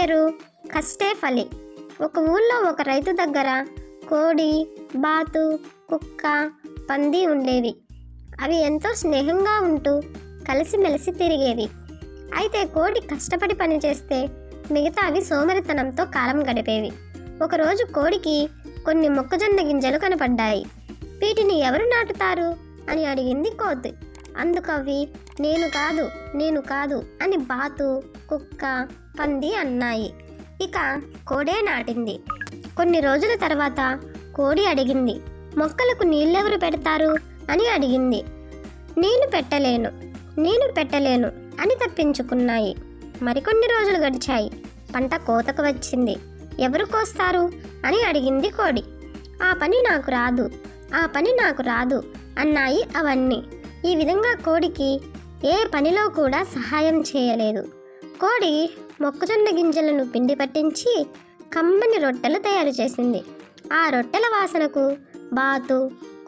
పేరు కష్టే ఫలి. ఒక ఊళ్ళో ఒక రైతు దగ్గర కోడి, బాతు, కుక్క, పంది ఉండేవి. అవి ఎంతో స్నేహంగా ఉంటూ కలిసిమెలిసి తిరిగేవి. అయితే కోడి కష్టపడి పనిచేస్తే మిగతా అవి సోమరితనంతో కాలం గడిపేవి. ఒకరోజు కోడికి కొన్ని మొక్కజొన్న గింజలు కనపడ్డాయి. వీటిని ఎవరు నాటుతారు అని అడిగింది కోతి. అందుకు అవి నేను కాదు అని బాతు, కుక్క, పంది అన్నాయి. ఇక కోడే నాటింది. కొన్ని రోజుల తర్వాత కోడి అడిగింది, మొక్కలకు నీళ్ళెవరు పెడతారు అని అడిగింది. నేను పెట్టలేను అని తప్పించుకున్నాయి. మరికొన్ని రోజులు గడిచాయి. పంట కోతకు వచ్చింది. ఎవరు కోస్తారు అని అడిగింది కోడి. ఆ పని నాకు రాదు అన్నాయి అవన్నీ. ఈ విధంగా కోడికి ఏ పనిలో కూడా సహాయం చేయలేదు. కోడి మొక్కజొన్న గింజలను పిండి పట్టించి కమ్మని రొట్టెలు తయారు చేసింది. ఆ రొట్టెల వాసనకు బాతు,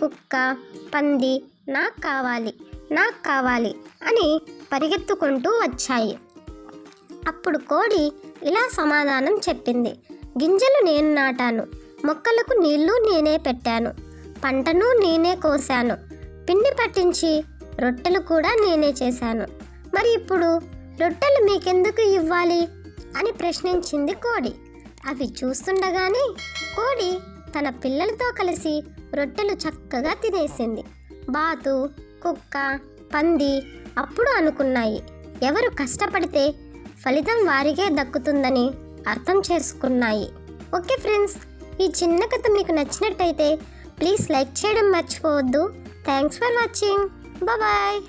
కుక్క, పంది నాకు కావాలి అని పరిగెత్తుకుంటూ వచ్చాయి. అప్పుడు కోడి ఇలా సమాధానం చెప్పింది. గింజలు నేను నాటాను, మొక్కలకు నీళ్లు నేనే పెట్టాను, పంటను నేనే కోసాను, పిండి పట్టించి రొట్టెలు కూడా నేనే చేశాను. మరి ఇప్పుడు రొట్టెలు మీకెందుకు ఇవ్వాలి అని ప్రశ్నించింది కోడి. అవి చూస్తుండగానే కోడి తన పిల్లలతో కలిసి రొట్టెలు చక్కగా తినేసింది. బాతు, కుక్క, పంది అప్పుడు అనుకున్నాయి, ఎవరు కష్టపడితే ఫలితం వారికే దక్కుతుందని అర్థం చేసుకున్నాయి. ఓకే ఫ్రెండ్స్, ఈ చిన్న కథ మీకు నచ్చినట్టయితే ప్లీజ్ లైక్ చేయడం మర్చిపోవద్దు. Thanks for watching. బాయ్.